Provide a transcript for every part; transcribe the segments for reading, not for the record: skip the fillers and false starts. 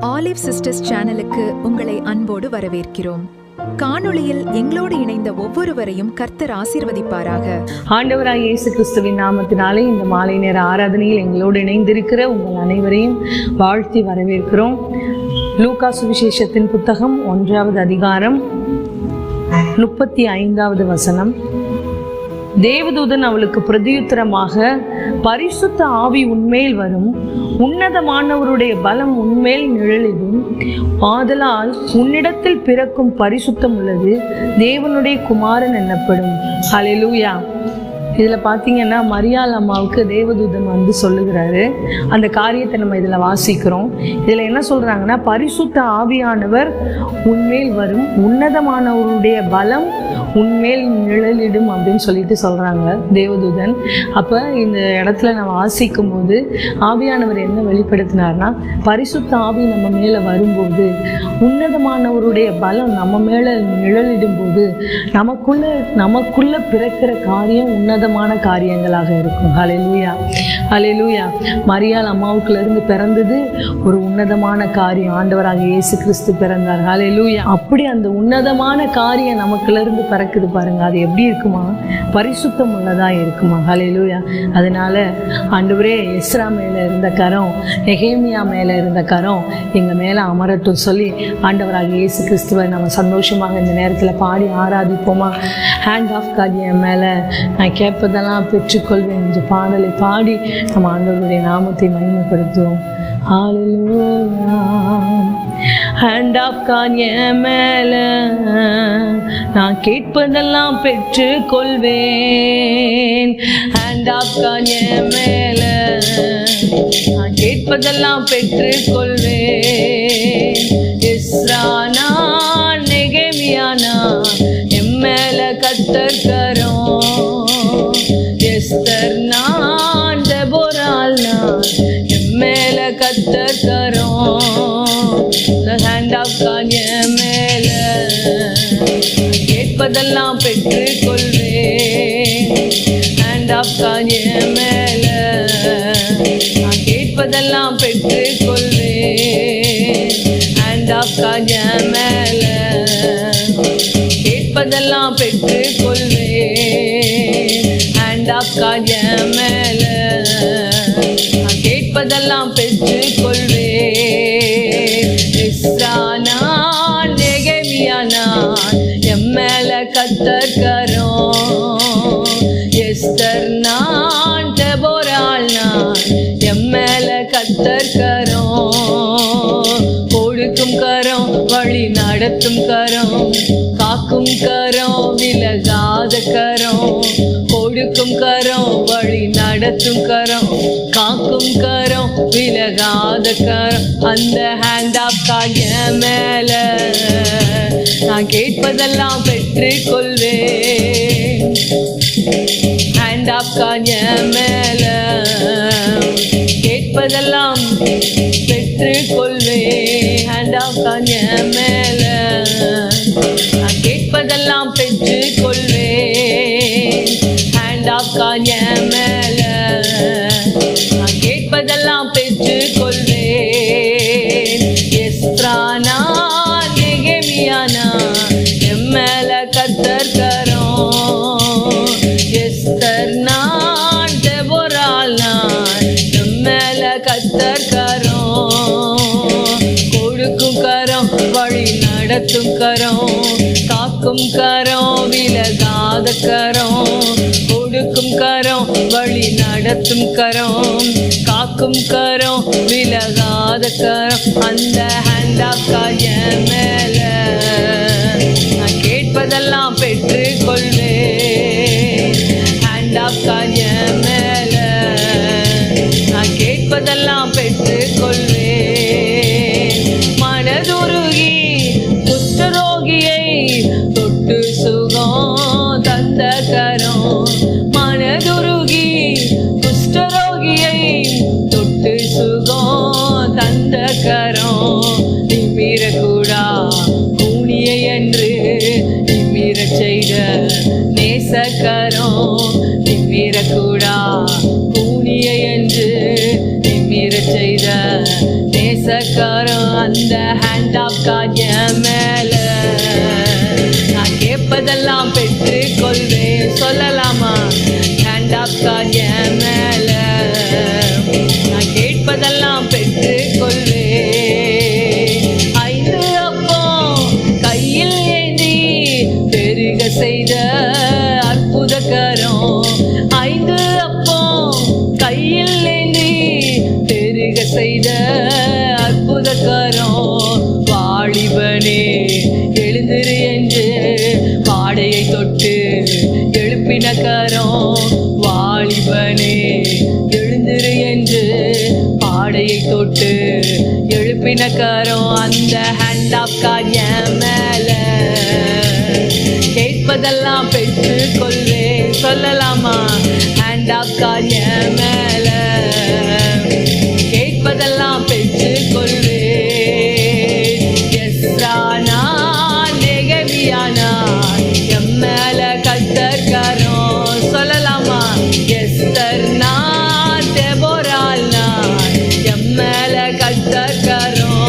Olive sisters சேனலுக்கு உங்களை அன்போடு வரவேற்கிறோம். காணொளியில் எங்களோடு இணைந்த ஒவ்வொருவரையும் கர்த்தர் ஆசீர்வதிப்பாராக. ஆண்டவராய் இயேசு கிறிஸ்துவின் நாமத்தினாலே இந்த மாலை நேர ஆராதனையில் எங்களோடு இணைந்திருக்கிற உங்கள் அனைவரையும் வாழ்த்தி வரவேற்கிறோம். லூக்கா சுவிசேஷத்தின் புத்தகம் 1வது அதிகாரம் 35வது வசனம். தேவதூதன் அவளுக்கு பிரதியுத்தரமாக, பரிசுத்த ஆவி உன்மேல் வரும், உன்னதமானவருடைய பலம் உன்மேல் நிழலிடும், ஆதலால் உன்னிடத்தில் பிறக்கும் பரிசுத்தம் உள்ளது தேவனுடைய குமாரன் என்னப்படும். ஹல்லேலூயா. இதில் பார்த்தீங்கன்னா மரியாள் அம்மாவுக்கு தேவதூதன் சொல்லுகிறாரு. அந்த காரியத்தை நம்ம இதில் வாசிக்கிறோம். இதில் என்ன சொல்கிறாங்கன்னா, பரிசுத்த ஆவியானவர் உன்மேல் வரும், உன்னதமானவருடைய பலம் உன்மேல் நிழலிடும் அப்படின்னு சொல்லிட்டு சொல்கிறாங்க தேவதூதன். அப்போ இந்த இடத்துல நம்ம வாசிக்கும் போது ஆவியானவர் என்ன வெளிப்படுத்தினார்னா, பரிசுத்த ஆவி நம்ம மேலே வரும்போது, உன்னதமானவருடைய பலம் நம்ம மேலே நிழலிடும் போது நமக்குள்ள பிறக்கிற காரியம் உன்னதமான காரியங்களாக இருக்கும். ஹல்லேலூயா, ஹல்லேலூயா. மரியாள் அம்மாவுக்குலேருந்து பிறந்தது ஒரு உன்னதமான காரியம். ஆண்டவராக இயேசு கிறிஸ்து பிறந்தார். ஹல்லேலூயா. அப்படி அந்த உன்னதமான காரியம் நமக்குலேருந்து பிறக்குது பாருங்க. அது எப்படி இருக்குமா? பரிசுத்தம் உள்ளதா இருக்குமா? ஹல்லேலூயா. அதனால ஆண்டவரே, எஸ்ரா மேலே இருந்த கரம், நெகேமியா மேலே இருந்த கரம் எங்கள் மேலே அமரட்டும் சொல்லி ஆண்டவராக இயேசு கிறிஸ்துவை நம்ம சந்தோஷமாக இந்த நேரத்தில் பாடி ஆராதிப்போமா? ஹேண்ட் ஆஃப் காட் என் மேலே, நான் கேட்பதெல்லாம் பெற்றுக்கொள்வேன் என்ற பாடலை பாடி நம்ம ஆண்டவருடைய நாமத்தை மகிமைப்படுத்துவோம். ஹல்லேலூயா. ஹேண்ட் ஆஃப் காட் என் மேலே, நான் கேட்பதெல்லாம் பெற்றுக்கொள்வேன். ஹேண்ட் ஆஃப் காட் என் மேலே, நான் கேட்பதெல்லாம் பெற்றுக்கொள்வேன். எஸ்ரா நான், நெகேமியா நான், என் மேலே கர்த்தர் கரம். எஸ்தர் நான், தெபோராள் நான், என் மேலே கர்த்தர் கரம். ஹேண்ட் ஆஃப் காட் என் மேலே, கேட்பதெல்லாம் பெற்றுக்கொள்வேன். ஹேண்ட் ஆஃப் காட் என் மேலே, நான் கேட்பதெல்லாம் பெற்றுக்கொள்வேன். ஹேண்ட் ஆஃப் காட் என் மேலே, கேட்பதெல்லாம் பெற்றுக்கொள்வேன். ஹேண்ட் ஆஃப் காட் என் மேலே, நான் கேட்பதெல்லாம் பெற்றுக்கொள்வேன். எஸ்ரா நான், நெகேமியா நான், என் மேலே கர்த்தர் கரம். எஸ்தர் நான், தெபோராள் நான், என் மேலே கர்த்தர் கரம். கொடுக்கும் கரம், வழி நடத்தும் கரம், காக்கும் கரம், விலகாத கரம். கொடுக்கும் கரம், வழி நடத்தும் கரம், காக்கும் கரம், விலகாத கரம். அந்த ஹேண்ட் ஆஃப் காட் என் மேலே, நான் கேட்பதெல்லாம் பெற்றுக்கொள்வேன். ஹேண்ட் ஆஃப் காட் என் மேலே, கேட்பதெல்லாம் பெற்றுக்கொள்வேன். ஹேண்ட் ஆஃப் காட் என் மேலே, நான் கேட்பதெல்லாம் பெற்றுக்கொள்வேன். ஹேண்ட் ஆஃப் காட் என் மேலே, நான் கேட்பதெல்லாம் பெற்றுக்கொள்வேன். எஸ்ரா நான், நெகேமியா நான், என் மேலே கர்த்தர் கரம். எஸ்தர் நான், தெபோராள் நான், என் மேலே கர்த்தர் கரம். கொடுக்கும் கரம், வழி நடத்தும் கரம், காக்கும் கரம், விலகாத கரம். கொடுக்கும் கரம், வழி நடத்தும் கரம், காக்கும் கரம், விலகாத கரம். அந்த ஹேண்ட் ஆஃப் காட் என் மேலே, நான் கேட்பதெல்லாம் பெற்றுக்கொள்வேன். ஹேண்ட் ஆஃப் காட் என் மேலே, நான் கேட்பதெல்லாம் பெற்றுக்கொள்வேன். மனதுருகி குஷ்டரோகியை தொட்டு சுகம் தந்த கரம். மனதுருகி குஷ்டரோகியை தொட்டு சுகம் தந்த கரம். நிமிரக்கூடா கூனியை என்று நிமிர செய்த நேசக்கரம். நிமிரக்கூடா கூனியை என்று நிமிர செய்த நேசக்கரம். அந்த ஹேண்ட் ஆஃப் காட் என் மேல. நான் கேட்பதெல்லாம் பெற்று கொள்வேன். சொல்லலாமா? ஹேண்ட் ஆஃப் காட் என் மேல. நான் கேட்பதெல்லாம் பெற்று கொள்வேன். 5 அப்பம் கையில் ஏந்தி பெருக செய்த அற்புத கரம். 5 அப்பம் கையில் ஏந்தி பெருக செய்த அற்புத கரம். வாலிபனே எழுந்திரு என்று பாடையை தொட்டு எழுப்பின கரம். வாலிபனே எழுந்திரு என்று பாடையை தொட்டு எழுப்பின கரம். அந்த ஹேண்ட் ஆஃப் காட் என் மேல. கேட்பதெல்லாம் பெற்று கொள்வேன். சொல்லலாமா? ஹேண்ட் ஆஃப் காட் என் மேல. கேட்பதெல்லாம் பெற்று கொள்வேன். எஸ்ரானா நெகமியானா என் மேல கர்த்தர் கரம். சொல்லலாமா? எஸ்தர்னா தெபோரால்னா என் மேல கர்த்தர் கரம்.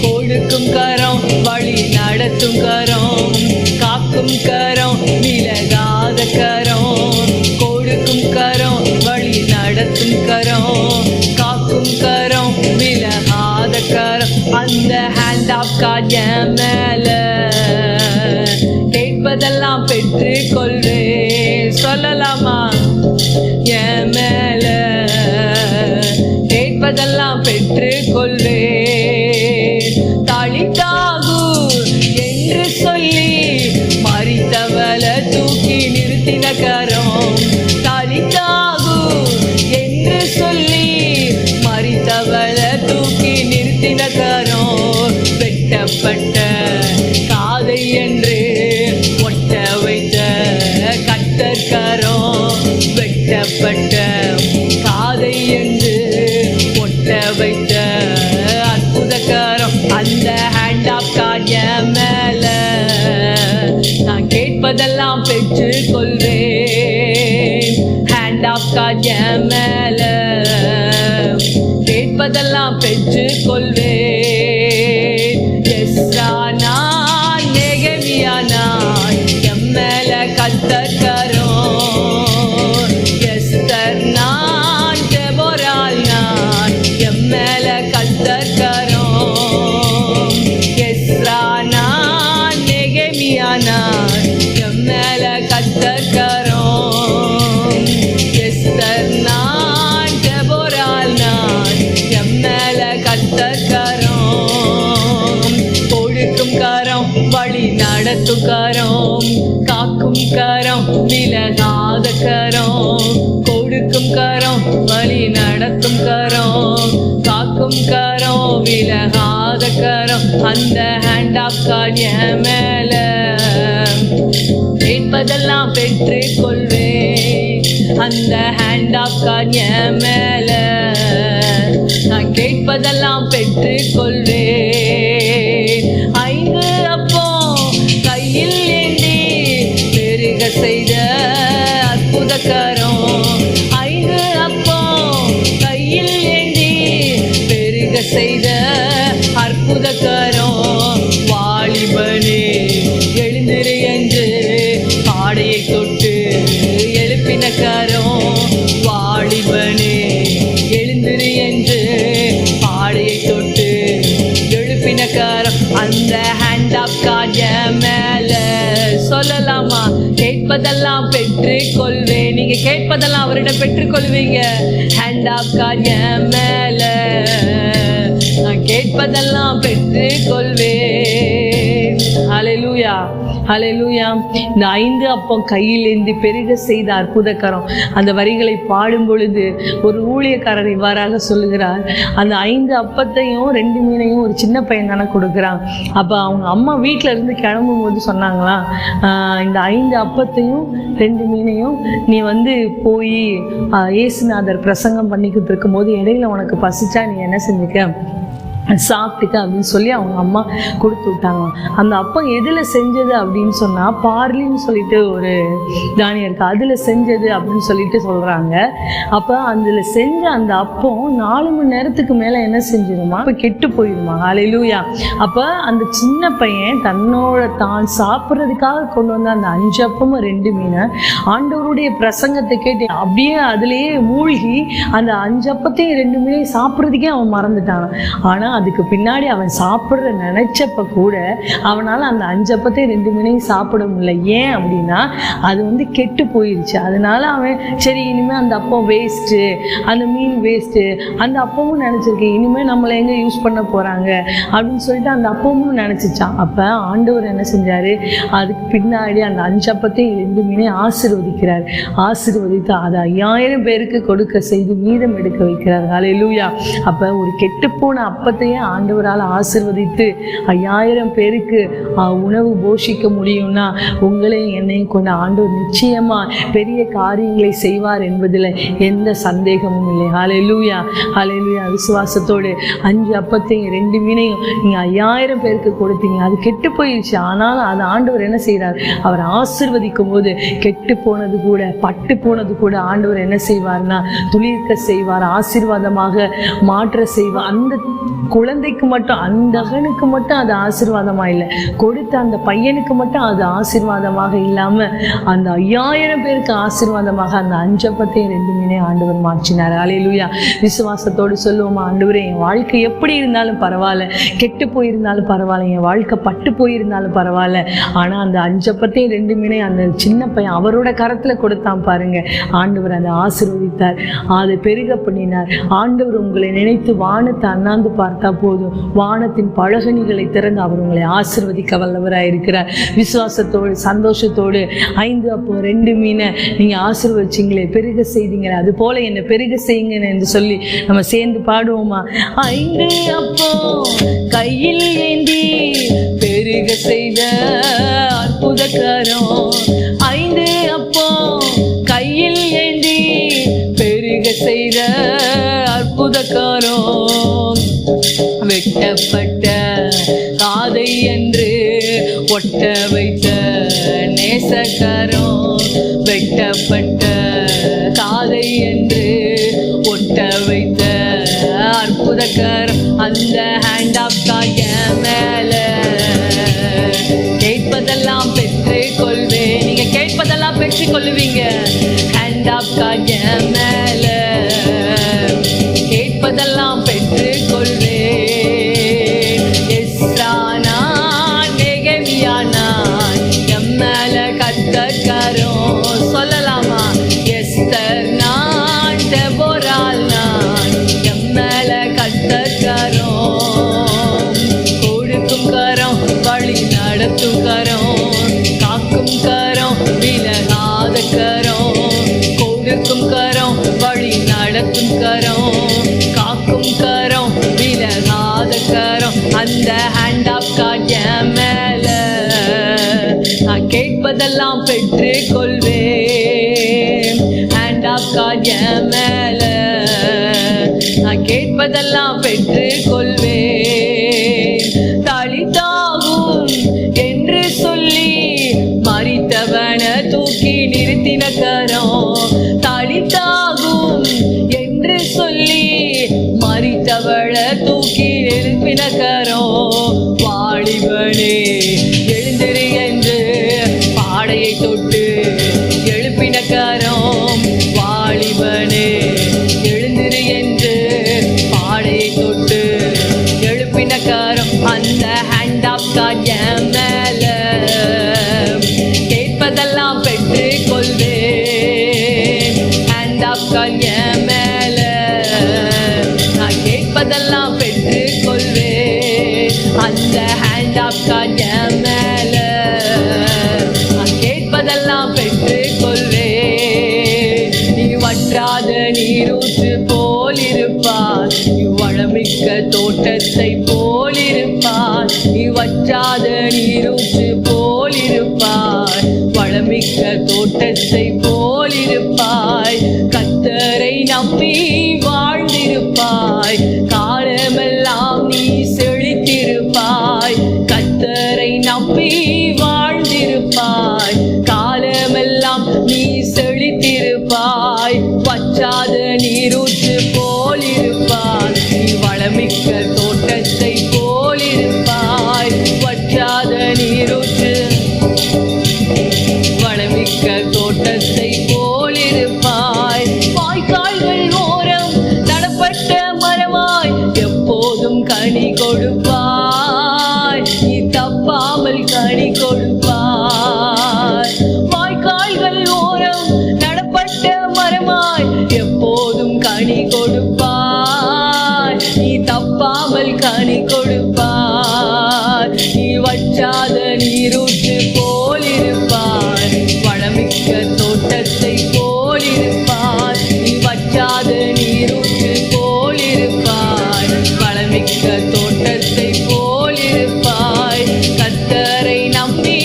கொடுக்கும் கரம், வழி நடத்தும் கரம், காக்கும் கரம், விலகாத கரம். கொடுக்கும் கரம், வழி நடத்தும் கரம், காக்கும் கரம், விலகாத கரம். அந்த ஹேண்ட் ஆஃப் காட் என் மேல. கேட்பதெல்லாம் பெற்று கொள்வேன். சொல்லலாமா? என் மேல. கேட்பதெல்லாம் பெற்று கொள்வேன். தாளித்தாகு என்று சொல்லி மரித்தவள தூக்கி நிறுத்தின கரம். தாளித்தாகு என்று சொல்லி மரித்தவள தூக்கி நிறுத்தின கரம். வெட்டப்பட்ட காதை என்று ஒட்ட வைத்த கர்த்தர் கரம். வெட்டப்பட்ட காதை என்று ஒட்ட வைத்த அற்புத கரம். அந்த ஹேண்ட் ஆஃப் காட் என் மேல. நான் கேட்பதெல்லாம் பெற்று கொள்வேன். ஹேண்ட் ஆஃப் காட் என் மேல. கேட்பதெல்லாம் பெற்று கொள்வேன். எஸ்ரானா நெகமியானா என் மேல கர்த்தர் கரம். எஸ்தர்னா தெபோரால்னா என் மேல கர்த்தர் கரம். எஸ்ரானா நெகமியானா என் மேல கர்த்தர் கரம். எஸ்தர்னா தெபோரால்னா என் மேல கர்த்தர் கரம். கொடுக்கும் கரம், வழி நடத்தும் கரம், காக்கும் கரம், விலகாத கரம். கொடுக்கும் கரம், வழி நடத்தும் கரம், காக்கும் கரம், விலகாத கரம். அந்த ஹேண்ட் ஆஃப் காட் என் மேல. கேட்பதெல்லாம் பெற்று கொள்வேன். அந்த ஹேண்ட் ஆஃப் காட் என் மேல. நான் கேட்பதெல்லாம் பெற்று கொள்வேன். 5 அப்பம் கையில் ஏந்தி பெருக செய்த அற்புத கரம். 5 அப்பம் கையில் ஏந்தி பெருக செய்த அற்புத கரம். வாலிபனே எழுந்திரு என்று பாடையை தொட்டு எழுப்பின கரம். வாலிபனே எழுந்திரு என்று பாடையை தொட்டு எழுப்பின கரம். அந்த ஹேண்ட் ஆஃப் காட் என் மேல. சொல்லலாமா? கேட்பதெல்லாம் பெற்று கொள்வேன். நீங்க கேட்பதெல்லாம் அவரிடம் பெற்றுக் கொள்வீங்க. ஹேண்ட் ஆஃப் காட் என் மேல. நான் கேட்பதெல்லாம் பெற்று கொள்வேன். ஹல்லேலூயா, ஹல்லேலூயா. இந்த 5 அப்பம் கையில் ஏந்தி பெருக செய்த அற்புத கரம். அந்த வரிகளை பாடும் பொழுது ஒரு ஊழியக்காரர் இவ்வாறாக சொல்லுகிறார். அந்த 5 அப்பத்தையும் 2 மீனையும் ஒரு சின்ன பையன் தானே கொடுக்குறான். அப்போ அவங்க அம்மா வீட்டில் இருந்து கிளம்பும் போது சொன்னாங்களாம், இந்த 5 அப்பத்தையும் 2 மீனையும் நீ போய் இயேசுநாதர் பிரசங்கம் பண்ணிக்கிட்டு இருக்கும்போது இடையில உனக்கு பசிச்சா நீ என்ன செஞ்சுக்க, சாப்பிட்டுக்க அப்படின்னு சொல்லி அவங்க அம்மா கொடுத்து விட்டாங்க. அந்த அப்பம் எதில் செஞ்சது அப்படின்னு சொன்னால் பார்லின்னு சொல்லிட்டு ஒரு தானியம் இருக்குது, அதில் செஞ்சது அப்படின்னு சொல்லிட்டு சொல்கிறாங்க. அப்போ அதில் செஞ்ச அந்த அப்பம் 4 மணி நேரத்துக்கு மேலே என்ன செஞ்சிருமா, இப்போ கெட்டு போயிடுமா. ஹல்லேலூயா. அப்போ அந்த சின்ன பையன் தான் சாப்பிட்றதுக்காக கொண்டு வந்த அந்த 5 அப்பமும் 2 மீனை ஆண்டவருடைய பிரசங்கத்தை கேட்டு அப்படியே அதிலேயே மூழ்கி அந்த 5 அப்பத்தையும் 2 மீனையும் சாப்பிட்றதுக்கே அவன் மறந்துட்டான். ஆனால் அதுக்கு பின்னாடி அவன் சாப்பிட்ற நினைச்சப்ப கூட அவனால் அந்த 5 அப்பத்தையும் 2 மீனையும் சாப்பிட முடியல. ஏன் அப்படின்னா அது கெட்டு போயிடுச்சு. அதனால அவன் சரி இனிமேல் அந்த அப்பம் வேஸ்ட்டு, அந்த மீன் வேஸ்ட்டு, அந்த அப்பமும் நினச்சிருக்கேன் இனிமேல் நம்மளை எங்கே யூஸ் பண்ண போகிறாங்க அப்படின்னு சொல்லிட்டு அந்த அப்பமும் நினச்சிச்சான். அப்போ ஆண்டவர் என்ன செஞ்சார், அதுக்கு பின்னாடி அந்த 5 அப்பத்தையும் 2 மீனையும் ஆசீர்வதிக்கிறார். ஆசீர்வதித்து அதை 5000 பேருக்கு கொடுக்க செய்து மீதம் எடுக்க வைக்கிறார். ஹல்லேலூயா. அப்போ ஒரு கெட்டுப்போன அப்பத்தை ஆண்டவரால் ஆசீர்வதித்து 5000 பேருக்கு உணவு போஷிக்க முடியும்னா உங்களையும் என்னையும் கொண்ட ஆண்டவர் நிச்சயமா பெரிய காரியங்களை செய்வார் என்பதில் எந்த சந்தேகமும் இல்லை. ஹல்லேலூயா, ஹல்லேலூயா. விசுவாசத்தோடு 5 அப்பத்தையும் 2 மீனையும் நீங்கள் 5000 பேருக்கு கொடுத்தீங்க. அது கெட்டு போயிடுச்சு. ஆனாலும் அது ஆண்டவர் என்ன செய்கிறார், அவர் ஆசீர்வதிக்கும் போது கெட்டு போனது கூட பட்டு போனது கூட ஆண்டவர் என்ன செய்வார்னா துளிர்க்க செய்வார், ஆசீர்வாதமாக மாற்ற செய்வார். அந்த குழந்தைக்கு மட்டும், அந்த மகனுக்கு மட்டும் அது ஆசீர்வாதமாக இல்லை, கொடுத்த அந்த பையனுக்கு மட்டும் அது ஆசீர்வாதமாக இல்லாமல் அந்த 5000 பேருக்கு ஆசீர்வாதமாக அந்த 5 அப்பத்தையும் 2 மீனையும் ஆண்டவர் மாற்றினார். ஹல்லேலூயா. விசுவாசத்தோடு சொல்லுவோமா, ஆண்டவரே என் வாழ்க்கை எப்படி இருந்தாலும் பரவாயில்ல, கெட்டு போயிருந்தாலும் பரவாயில்ல, என் வாழ்க்கை பட்டு போயிருந்தாலும் பரவாயில்ல, ஆனால் அந்த 5 அப்பத்தையும் 2 மீனையும் அந்த சின்ன பையன் அவரோட கரத்தில் கொடுத்தான் பாருங்க. ஆண்டவர் அதை ஆசீர்வதித்தார், அதை பெருக பண்ணினார். ஆண்டவர் உங்களை நினைத்து வானத்தை அண்ணாந்து பார்த்தா போதும், வானத்தின் பழகணிகளை திறந்து அவர் உங்களை ஆசீர்வதிக்க வல்லவராயிருக்கிறார். விசுவாசத்தோடு சந்தோஷத்தோடு 5 அப்பம் 2 மீனை நீங்கள் ஆசீர்வதிச்சிங்களே, பெருக செய்தீங்களே, அது போல என்னை பெருக செய்யுங்க என்று சொல்லி நம்ம சேர்ந்து பாடுவோமா? 5 அப்பம் கையில் ஏந்தி பெருக செய்த அற்புதக்காரம், 5 அப்பம் கையில் ஏந்தி பெருக செய்த அற்புதக்காரம், வெட்டப்பட்ட காதை என்று ஒட்ட வைத்த நேசக்காரம், வெட்டப்பட்ட காதை என்று ஒட்ட வைத்த அற்புதக்காரம், அந்த ஹேண்ட் ஆஃப் காய மேல கேட்பதெல்லாம் பெற்று கொள்வேன். நீங்க கேட்பதெல்லாம் பெற்று கொள்வீங்க. ஹேண்ட் ஆஃப் காய மேல கேட்பதெல்லாம் பெற்று கொள்வேன். சொல்லலாமா? எஸ்தர் நான், டெபோரால் நான், எம்மேல கத்தக்காரம், கொடுக்கும் கரம் வழி நடத்தும் கரம், காக்கும் கரம் விலகாத கரம், கொடுக்கும் கரம் வழி நடத்தும் கரம், காக்கும் கரம் விலகாத கரம், அந்த ஹேண்ட் ஆஃப் காட் என் மேல நான் கேட்பதெல்லாம் பெற்று கொள்வேன். ஹேண்ட் ஆஃப் காட் என் மேல நான் கேட்பதெல்லாம் பெற்று கொள்வேன். தளித்தாகும் என்று சொல்லி மரித்தவன தூக்கி நிறுத்தின கரம், தளித்தாகும் என்று சொல்லி மரித்தவள தூக்கி நிறுத்தின கரம், வாலிபனே எழுந்திரு என்று பாடையை தொட்டு எழுப்பின கரம், வாலிபனே எழுந்திரு என்று பாடையை தொட்டு எழுப்பின கரம், அந்த ஹேண்ட் ஆஃப் காட் என் மேல கேட்பதெல்லாம் பெற்று கொள்வேன். ஹேண்ட் ஆஃப் காட் என் மேல நான் கேட்பதெல்லாம் பெற்று கொள்வேன். அந்த ஹேண்ட் ஆஃப் காட் என் மேல நான் கேட்பதெல்லாம் பெற்று கொள்வேன். நீ வற்றாத நீரூற்று போல் இருப்பார், நீ வளமிக்க தோட்டத்தை போல் இருப்பார், நீ வற்றாத நீரூற்று போல் இருப்பார், வளமிக்க தோட்டத்தை போல் இருப்பாய், கர்த்தரை நம்பி வாழ்ந்திருப்பாய், காலமெல்லாம் நீ கனி கொடுப்பாய், நீ தப்பாமல் கனி கொடுப்பாய். வாய்க்கால்கள் ஓரம் நடப்பட்ட மரமாய் எப்போதும் கனி கொடுப்பாய், நீ தப்பாமல் கனி கொடுப்பாய். நீ வற்றாத நீரூற்று போலிருப்பாய், வளமிக்க தோட்டத்தை போலிருப்பாய். நீ வற்றாத நீரூற்று போலிருப்பாய், வளமிக்க தோட்டத்தை போலிருப்பாய். கர்த்தரை நம்பி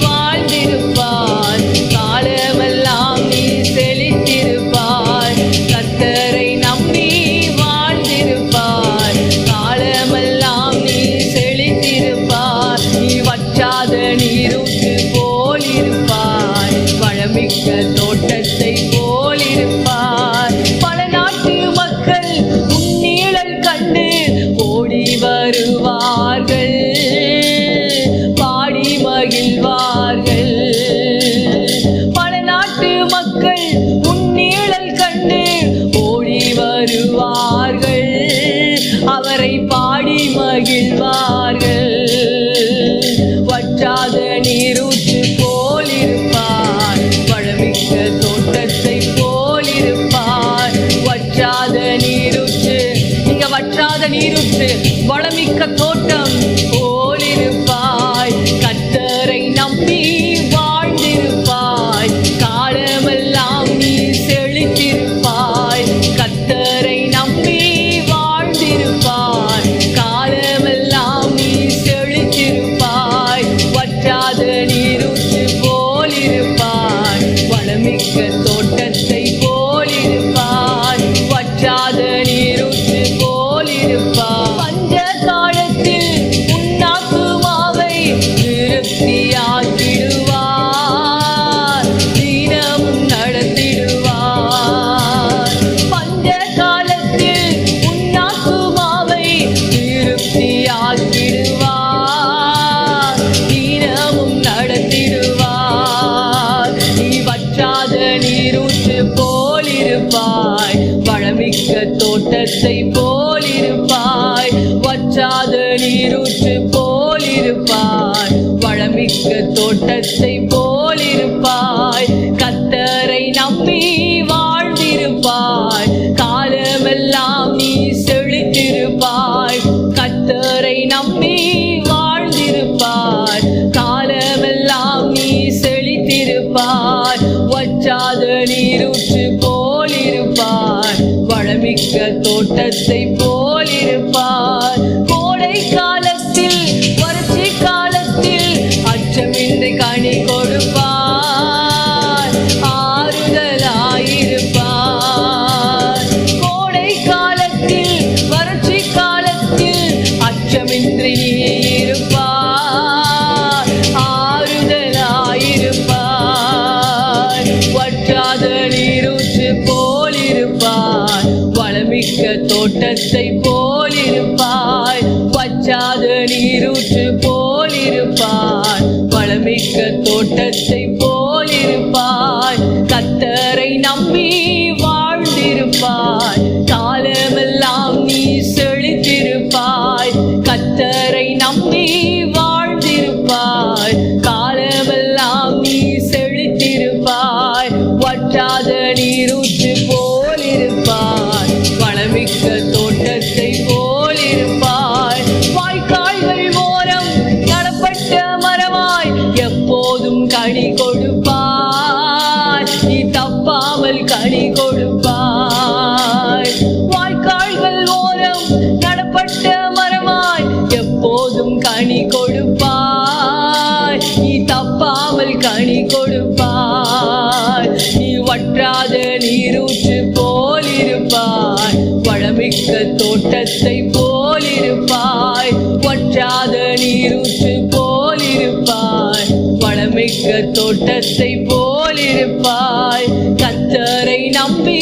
வாழ்ந்திருப்பாய், காலமெல்லாம் நீ செழித்திருப்பாய். கர்த்தரை நம்பி வாழ்ந்திருப்பாய், காலமெல்லாம் நீ செழித்திருப்பாய். நீ வற்றாத நீரூற்று போலிருப்பாய், வளமிக்க தோட்டத்தை போலிருப்பாய். பல நாட்டு மக்கள் உன் நிழல் கண்டு ஓடி வருவார்கள், பாடி மகிழ்வார்கள். பல நாட்டு மக்கள் உன் நிழல் கண்டு ஓடி வருவார்கள், அவரை பாடி மகிழ்வார்கள். வற்றாத நீரூற்று போலிருப்பாய், வளமிக்க தோட்டத்தை போலிருப்பாய். வற்றாத நீரூற்று, நீங்க வற்றாத நீரூற்று, வளமிக்க தோட்டம் போலிருப்பாய். கர்த்தரை நம்பி வாழ்ந்திருப்பாய், காலமெல்லாம் நீ செழித்திருப்பாய். கர்த்தரை நம்பி வாழ்ந்திருப்பாய், காலமெல்லாம் நீ செழித்திருப்பாய். வற்றாத நீரூற்று போலிருப்பாய், வளமிக்க தோட்டத்தை போலிருப்பாய். வற்றாத நீரூற்று போலிருப்பாய். பஞ்ச காலத்தில் உன் ஆத்துமாவை திருப்தியாக்கிடுவார், தினமும் நடத்திடுவார். பஞ்ச காலத்தில் உன் ஆத்துமாவை திருப்தியாக்கிடுவார், தினமும் நடத்திடுவார். நீ வற்றாத நீரூற்று போலிருப்பாய், வளமிக்க தோட்டத்தை போலிருப்பாய். வற்றாத நீரூற்று போலிருப்பாய், வளமிக்க தோட்டத்தை போலிருப்பாய். கர்த்தரை நம்பி வாழ்ந்திருப்பாய், காலமெல்லாம் நீ செழித்திருப்பாய். கர்த்தரை நம்பி வாழ்ந்திருப்பாய், காலமெல்லாம் நீ செழித்திருப்பாய். வற்றாத நீரூற்று போலிருப்பாய், வளமிக்க தோட்டத்தை போலிருப்பாய். கோடை காலத்தில் வறட்சி காலத்தில் அச்சமின்றி கனி கொடுப்பாய், ஆறுதலாயிருப்பாய். கோடை காலத்தில் வறட்சி காலத்தில் அச்சமின்றி நீ இருப்பாய், ஆறுதலாயிருப்பாய். வற்றாத நீரூற்று போலிருப்பாய், வளமிக்க தோட்டத்தை போலிருப்பாய். வற்றாத நீரூற்று போலிருப்பாய், வளமிக்க தோட்டத்தை போலிருப்பாய். கர்த்தரை நம்பி வாழ்ந்திருப்பாய், காலமெல்லாம் நீ செழித்திருப்பாய். கர்த்தரை நம்பி வாழ்ந்திருப்பாய், காலமெல்லாம் நீ செழித்திருப்பாய். வற்றாத நீரூற்று போலிருப்பாய், வளமிக்க தோட்டத்தை போலிருப்பாய். வாய்க்கால்கள் ஓரம் நடப்பட்ட மரமாய் எப்போதும் கனி கொடுப்பாய், நீ தப்பாமல் கனி கொடுப்பாய். வாய்க்கால்கள் ஓரம் நடப்பட்ட மரமாய் எப்போதும் கனி கொடுப்பாய், நீ தப்பாமல் கனி கொடுப்பாய். நீ வற்றாத நீரூற்று போலிருப்பாய், வளமிக்க தோட்டத்தை போலிருப்பாய். வற்றாத நீரூற்று போலிருப்பாய், வளமிக்க தோட்டத்தை போலிருப்பாய். கர்த்தரை நம்பி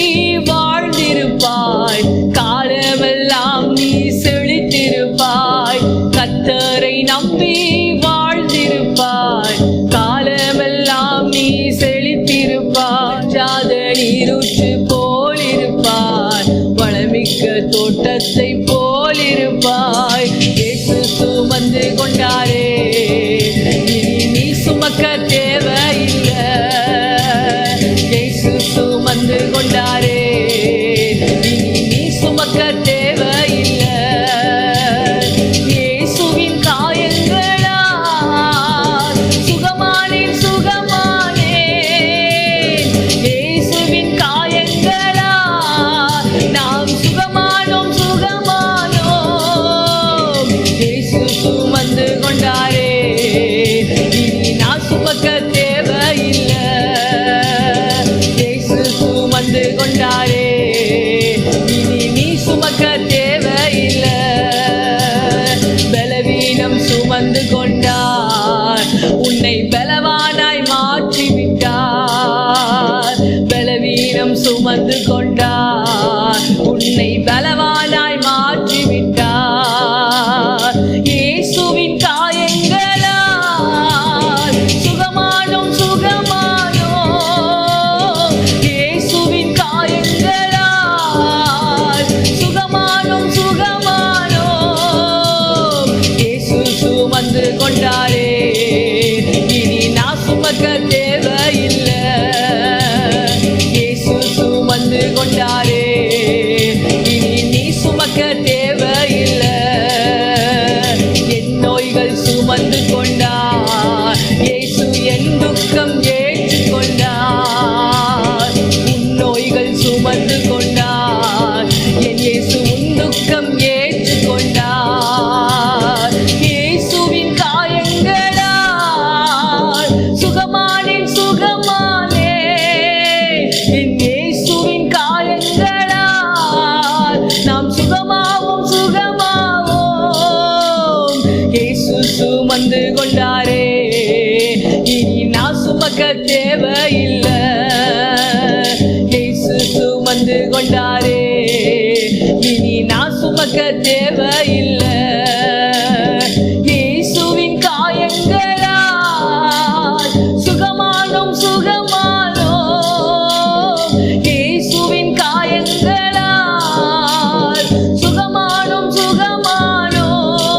வாழ்ந்திருப்பாய், காலமெல்லாம் நீ செழித்திருப்பாய். கர்த்தரை நம்பி வாழ்ந்திருப்பாய், காலமெல்லாம் நீ செழித்திருப்பாய். வற்றாத நீரூற்று போலிருப்பாய், வளமிக்க தோட்டத்தை போலிருப்பாய். இயேசு சுமந்து கொண்டாரே, இனி நான் சுமக்க தேவையில்லை. இயேசு சுமந்து கொண்டாரே, இனி நீ சுமக்க தேவையில்லை. பலவீனம் சுமந்து கொண்டார், உன்னை பலவானாய் மாற்றிவிட்டார். பலவீனம் சுமந்து கொண்டார், உன்னை பலவானாய் மாற்றிவிட்டார். இயேசுவின் காயங்களால் சுகமானோம் சுகமானோம். இயேசுவின் காயங்களால் சுகமானோம் சுகமானோம். இயேசு சுமந்து கொண்டாரே, இனி நான் சுமக்க தேவையில்லை. இயேசு சுமந்து கொண்டாரே, இனி நீ சுமக்க தேவையில்லை. என் நோய்கள் சுமந்து கொண்டார், இயேசு என் துக்கம் ஏற்றுக்கொண்டார். உன் நோய்கள் சுமந்து கொண்டார், என் இயேசு உன் துக்கம் ஏற்றுக்கொண்டார். இயேசுவின் காயங்களால் சுகமானேன் சுகமானேன். என் இயேசுவின் காயங்களால் நாம் சுகமாவோம் சுகமாவோம். இயேசு சுமந்து கொண்டாரே, இனி நான் சுமக்க தேவையில்லை. இயேசு சுமந்து கொண்டாரே, இனி நான் சுமக்க தேவையில்லை. இயேசுவின் காயங்களால் சுகமானோம் சுகமானோம். இயேசுவின் காயங்களால் சுகமானோம் சுகமானோம்.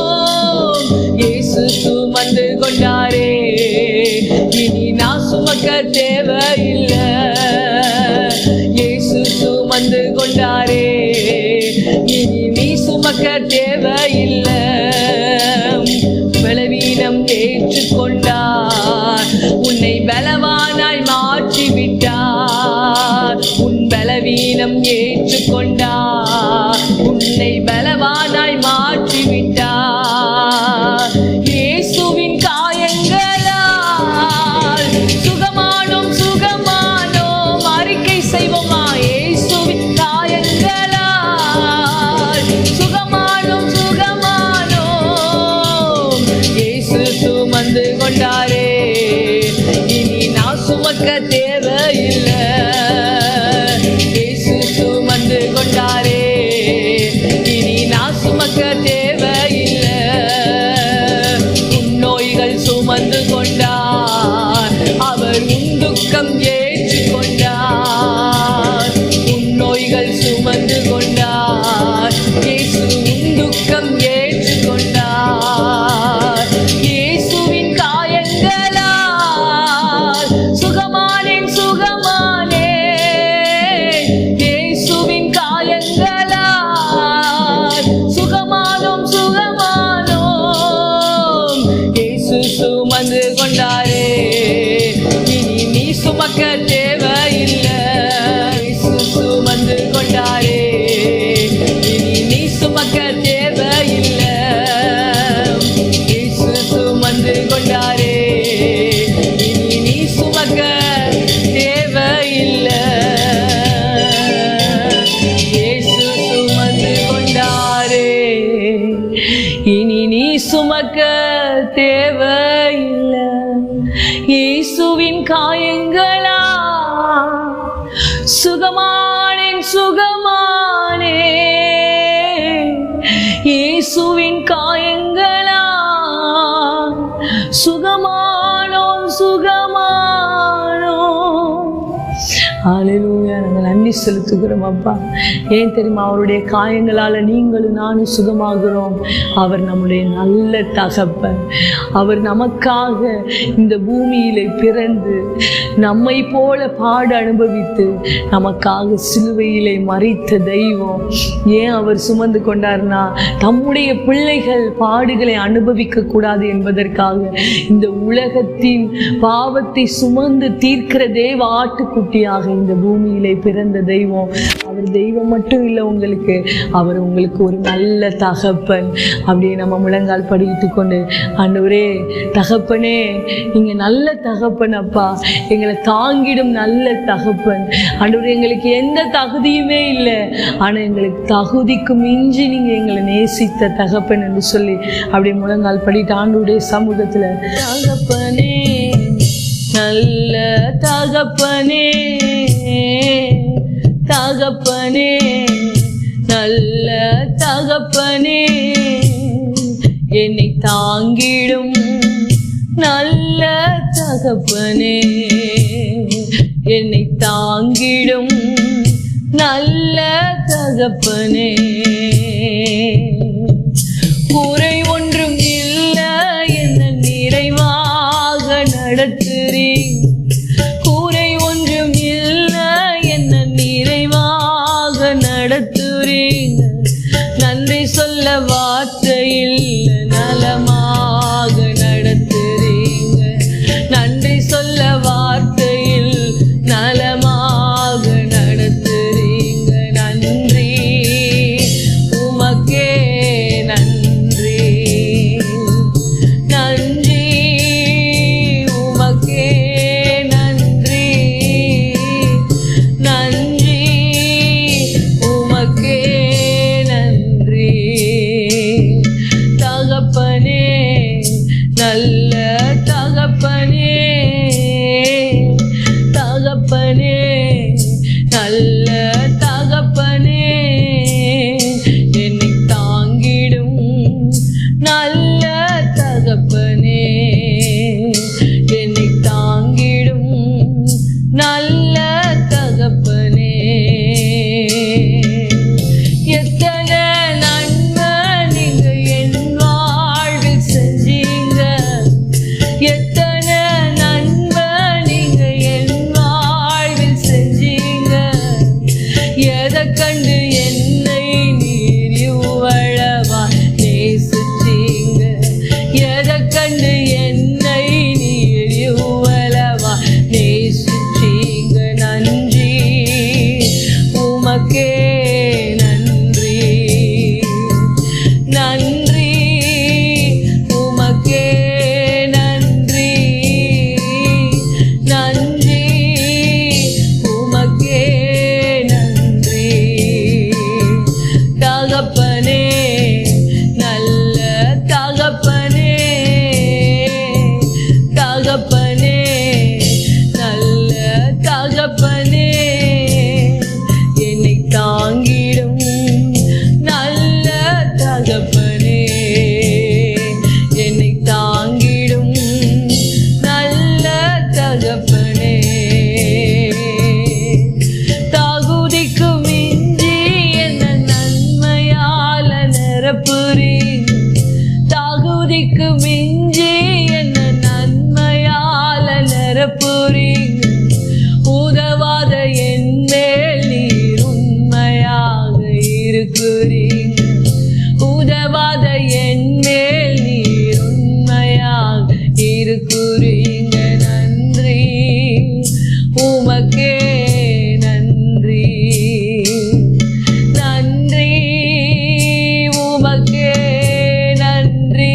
இயேசு சுமந்து கொண்டாரே, இனி நான் சுமக்க தேவையில்லை. இயேசு சுமந்து கொண்டாரே, இனி நீ சுமக்க தேவையில்லை. பலவீனம் ஏற்றுக்கொண்டார், உன்னை பலவானாய் மாற்றிவிட்டார். உன் பலவீனம் ஏற்றுக்கொண்டார், உன்னை பலவானாய் மாற்றிவிட்டார். இயேசுவின் காயங்களால் சுகமானோம் சுகமானோம். அறிக்கை செய்வோமா? இயேசுவின் காயங்களால் சுகமானோம் சுகமானோம். இயேசு சுமந்து கொண்டாரே, இனி நான் சுமக்க தேவையில்லை. இயேசு சுமந்து கொண்டாரே, இனி நான் சுமக்க தேவையில்லை. உன் நோய்கள் சுமந்து கொண்டார், அவர் உன் துக்கம் ஏற்றுக்கொண்டார். உன் நோய்கள் சுமந்து கொண்டார், இயேசு உன் துக்கம் ஏற்றுக்கொண்டார். இயேசுவின் காயங்களால் சுகமானேன் சுகமானேன். இயேசுவின் காயங்களால் சுகமானோம் சுகமானோம். இயேசு சுமந்து கொண்டாரே, இனி நீ சுமக்க தேவையில்லை. இயேசு சுமந்து கொண்டாரே, இனி நீ சுமக்க தேவையில்லை. இயேசு சுமந்து கொண்டாரே, இனி நீ சுமக்க தேவையில்லை. இயேசு சுமந்து கொண்டாரே, இனி நீ சுமக்க தேவையில்லை. இயேசுவின் காயங்களா சுகமானேன் சுகமானேன். இயேசுவின் காயங்களா சுகமானோம் சுகமானோம். ஹல்லேலூயா. நாங்கள் நன்றி செலுத்துகிறோம் அப்பா. ஏன் தெரியுமா? அவருடைய காயங்களால் நீங்களும் நானும் சுகமாகிறோம். அவர் நம்முடைய நல்ல தகப்பன். அவர் நமக்காக இந்த பூமியிலே பிறந்து நம்மை போல பாடு அனுபவித்து நமக்காக சிலுவையிலே மரித்த தெய்வம். ஏன் அவர் சுமந்து கொண்டார்னா, தம்முடைய பிள்ளைகள் பாடுகளை அனுபவிக்க கூடாது என்பதற்காக இந்த உலகத்தின் பாவத்தை சுமந்து தீர்க்கிற தேவ ஆட்டுக்குட்டியாக இந்த பூமியிலே பிறந்த தெய்வம். அவர் தெய்வம் மட்டும் இல்லை உங்களுக்கு, அவர் உங்களுக்கு ஒரு நல்ல தகப்பன். அப்படியே நம்ம முழங்கால் படிக்கிட்டு கொண்டு, ஆண்டவரே தகப்பனே நீங்க நல்ல தகப்பன் அப்பா, எங்களை தாங்கிடும் நல்ல தகப்பன். ஆண்டவரே எங்களுக்கு எந்த தகுதியுமே இல்லை, ஆனா எங்களுக்கு தகுதிக்கு மிஞ்சி நீங்க எங்களை நேசித்த தகப்பன் என்று சொல்லி அப்படியே முழங்கால் படிட்டு ஆண்டவருடைய சமூகத்துல, தகப்பனே நல்ல தகப்பனே, தகப்பனே நல்ல தகப்பனே, என்னை தாங்கிடும் நல்ல தகப்பனே, என்னை தாங்கிடும் நல்ல தகப்பனே. குறை ஒன்றும் இல்லை என்ன நிறைவாக நடத்துறீங்க, குறை ஒன்றும் இல்லை என்ன நிறைவாக நடத்துறீங்க. நன்றி சொல்ல வார்த்தை இல்லை நலமாக நடத்துறீங்க, நன்றி சொல்ல வார்த்தையில் நலமாக நடத்துறீங்க. நன்றி உமக்கே நன்றி, நன்றி உமக்கே நன்றி, நன்றி உமக்கே நன்றி. தகப்பனே நல்ல தகப்பனே, தகப்பனே நல்ல தகப்பனே, என்னை தாங்கிடும் நல்ல தகப்பனே, என்னை தாங்கிடும் நல்ல தகப்பனே. எத்தனை நன்மை நீங்க என் வாழ்வில் செஞ்சீங்க, எத்தனை நன்மை நீங்க என் வாழ்வில் செஞ்சீங்க. எதை கண்டு என்னை நீர் இவ்வளவா நேசிச்சீங்க, எதை கண்டு என்னை நீர் இவ்வளவா நேசிச்சீங்க. நன்றி உமக்கே நன்றி, நன்றி உமக்கே நன்றி, நன்றி உமக்கே நன்றி. தகப்பனே நல்ல தகப்பனே, தகப்பனே நல்ல தகப்பனே, என்னை தாங்கிடும் நல்ல தகப்பனே, என்னை தாங்கிடும் நல்ல தகப்பனே. தகுதிக்கு மிஞ்சி என்ன நன்மையால நிரப்புறீங்க, தகுதிக்கு மிஞ்சி என்ன நன்மையால நிரப்புறீங்க. உதவாத என் மேல் நீர் உண்மையாக இருக்கிறீங்க, உதவாத என் மேல் நீர் உண்மையாக இருக்கிறீங்க. நன்றி உமக்கே நன்றி, நன்றி உமக்கே நன்றி,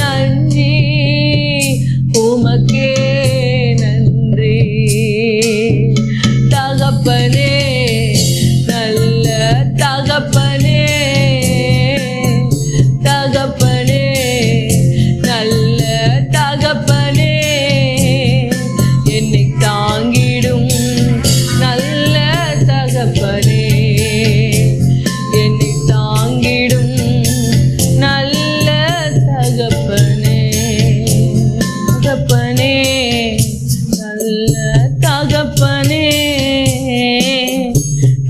நன்றி உமக்கே நன்றி. தகப்பனே நல்ல தகப்பனே, தகப்பனே நல்ல தகப்பனே, என்னை தாங்கிடும் நல்ல தகப்பனே, என்னை தாங்கிடும் நல்ல தகப்பனே. தகப்பனே நல்ல தகப்பனே,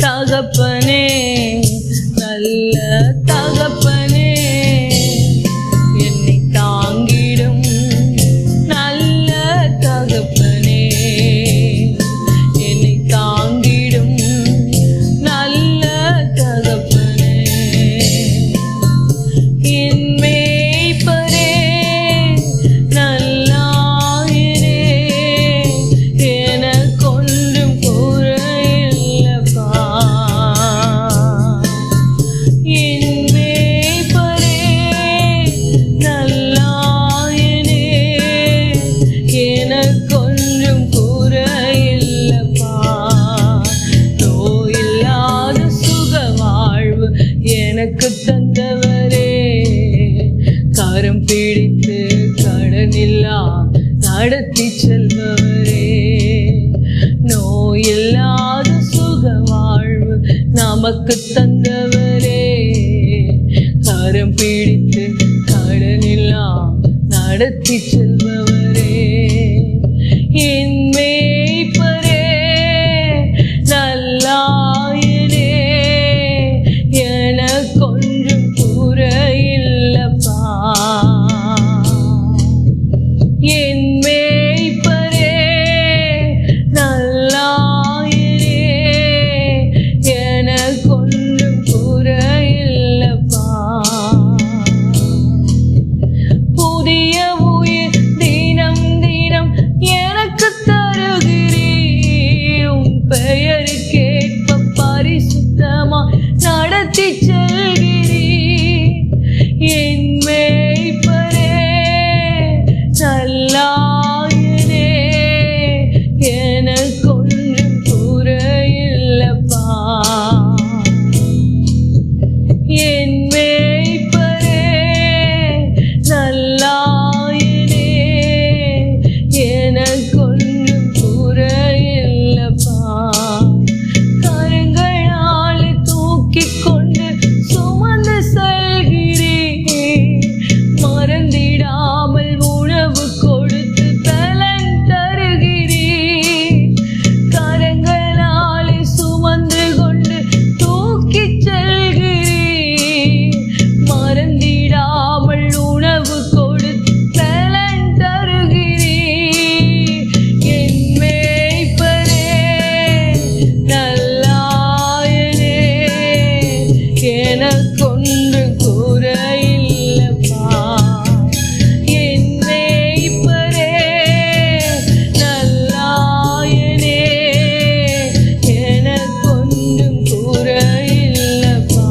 தகப்பனே நல்ல தகப்பனே, நடத்தி செல்பவரே, நோயில்லாத சுக வாழ்வு நமக்கு தந்தவரே, கரம் பிடித்து கடனெல்லாம் நடத்தி செல்பவரே, என் மேய்ப்பரே நல்லாயனே, எனக்கொன்றும் குறையில்லப்பா, என் மேய்ப்பரே நல்லாயனே, எனக்கொன்றும் குறையில்லப்பா, புதிய உயிர் தினம் தினம் எனக்கு தருகிறீர், உம் பெயருக்கேற்ப பரிசுத்தமா நடத்தி செல்கிறீர், என் மேய்ப்பரே நல்லாயனே, எனக்கொன்றும் குறையில்லப்பா, என் மேய்ப்பரே நல்லாயனே, எனக்கொன்றும் குறையில்லப்பா, கரங்களால் தூக்கிக் கொண்டு சுமந்து செல்கிறீர், மறந்திடாமல் உணவு கொடுத்து பலன் தருகிறீர், கரங்களால் சுமந்து கொண்டு தூக்கிச் செல்கிறீர், மறந்திடாமல் உணவு கொடுத்து பலன் தருகிறீர், என் மேய்ப்பரே நல்லாயனே, எனக்கொன்று குறையில்லப்பா, என் மேய்ப்பரே நல்லாயனே, எனக்கொன்றும் குறையில்லப்பா,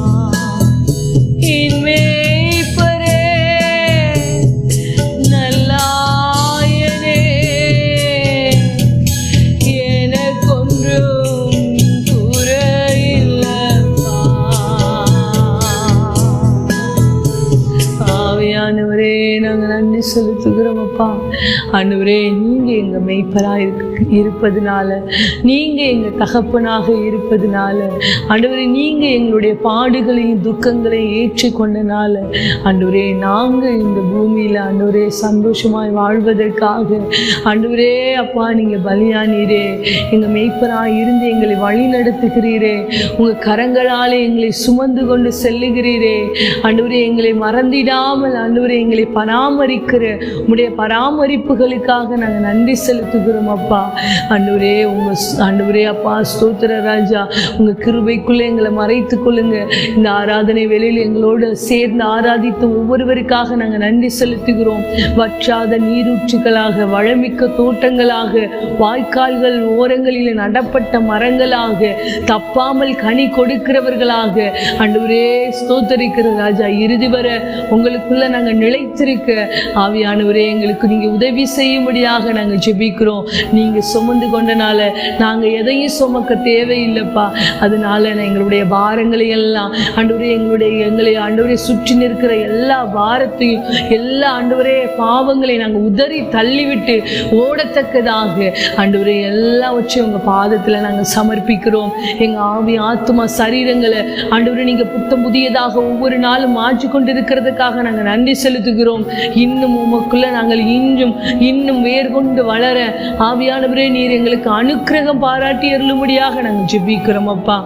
என் மேய்ப்பரே நல்லாயனே, எனக்கொன்றும் குறையில்லப்பா. ஆவியானவரே நாங்கள் நன்றி செலுத்துகிறோம் அப்பா. ஆண்டவரே, நீங்க எங்க மெய்ப்பராக இருப்பதுனால, நீங்க எங்க தகப்பனாக இருப்பதுனால, ஆண்டவரே நீங்க எங்களுடைய பாடுகளையும் துக்கங்களையும் ஏற்றுக்கொண்டனால, ஆண்டவரே நாங்க இந்த பூமியில ஆண்டவரே சந்தோஷமாய் வாழ்வதற்காக ஆண்டவரே அப்பா நீங்க பலியானீரே, எங்க மெய்ப்பராக இருந்து எங்களை வழி நடத்துகிறீரே, உங்க கரங்களாலே எங்களை சுமந்து கொண்டு செல்லுகிறீரே, ஆண்டவரே எங்களை மறந்திடாமல் ஆண்டவரே எங்களை பராமரிக்கிற உடைய பராமரிப்புகளுக்காக நாங்கள் நன்றி செலுத்துகிறோம் அப்பா. ஆண்டவரே ஆண்டவரே அப்பா ஸ்தோத்திர ராஜா, உங்க கிருபைக்குள்ளே எங்களை மறைத்து கொள்ளுங்க. இந்த ஆராதனை வேளையில் எங்களோடு சேர்ந்து ஆராதித்த ஒவ்வொருவருக்காக நாங்கள் நன்றி செலுத்துகிறோம். வற்றாத நீரூற்றுகளாக, வளமிக்க தோட்டங்களாக, வாய்க்கால்கள் ஓரங்களில் நடப்பட்ட மரங்களாக, தப்பாமல் கனி கொடுக்கிறவர்களாக ஆண்டவரே ஸ்தோத்தரிக்கிற ராஜா, இறுதி வர உங்களுக்குள்ள நாங்கள் நிலைத்திருக்க ஆவியானவரே எங்களுக்கு நீங்க உதவி செய்யும்படியாக நாங்கள் ஜெபிக்கிறோம். நீங்க சுமந்து கொண்டனால நாங்கள் எதையும் சுமக்க தேவையில்லைப்பா. அதனால எங்களுடைய பாரங்களை எல்லாம் ஆண்டவரே எங்களை ஆண்டவரே சுற்றி நிற்கிற எல்லா பாரத்தையும், எல்லா ஆண்டவரே பாவங்களை நாங்கள் உதறி தள்ளிவிட்டு ஓடத்தக்கதாக ஆண்டவரே எல்லாவற்றையும் உங்க பாதத்துல நாங்கள் சமர்ப்பிக்கிறோம். எங்க ஆவி ஆத்துமா சரீரங்களை ஆண்டவரே நீங்க புத்தம் புதியதாக ஒவ்வொரு நாளும் மாற்றி கொண்டிருக்கிறதுக்காக நாங்கள் நன்றி செலுத்துகிறோம். இன்னும் உமக்குள்ள நாங்கள் இன்னும் வேர்கொண்டு வளர ஆவியானவரே நீர் எங்களுக்கு அனுக்கிரகம் பாராட்டி அருளும்படியாக நாங்கள் ஜெபிக்கிறோம் அப்பா.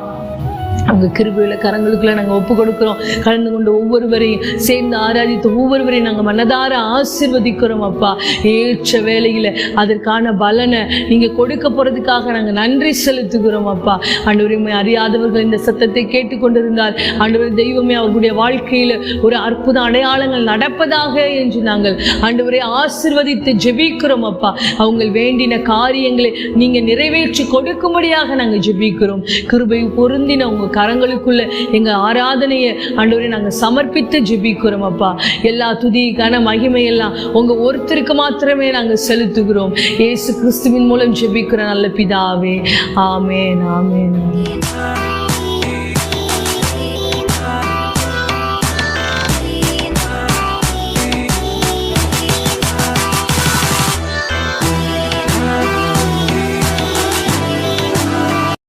அவங்க கிருபையுள்ள கரங்களுக்குள்ள நாங்கள் ஒப்பு கொடுக்கிறோம். கலந்து கொண்டு ஒவ்வொருவரையும் சேர்ந்து ஆராதித்து ஒவ்வொருவரையும் நாங்கள் மனதார ஆசீர்வதிக்கிறோம் அப்பா. ஏற்ற வேளையில் அதற்கான பலனை நீங்கள் கொடுக்க போகிறதுக்காக நாங்கள் நன்றி செலுத்துகிறோம் அப்பா. ஆண்டவரே அறியாதவர்கள் இந்த சத்தத்தை கேட்டுக்கொண்டிருந்தால் ஆண்டவரே தெய்வமே அவர்களுடைய வாழ்க்கையில் ஒரு அற்புத அடையாளங்கள் நடப்பதாக என்று நாங்கள் ஆண்டவரே ஆசீர்வதித்து ஜெபிக்கிறோம் அப்பா. அவங்க வேண்டின காரியங்களை நீங்கள் நிறைவேற்றி கொடுக்கும்படியாக நாங்கள் ஜெபிக்கிறோம். கிருபை பொருந்தின உங்க கரங்களுக்குள்ள எங்க ஆராதனையை ஆண்டவரே நாங்கள் சமர்ப்பித்து ஜெபிக்கிறோம் அப்பா. எல்லா துதி கன மகிமை எல்லாம் உங்க ஒருத்தருக்கு மாத்திரமே நாங்கள் செலுத்துகிறோம். இயேசு கிறிஸ்துவின் மூலம் ஜெபிக்கிற நல்ல பிதாவே, ஆமென், ஆமென்.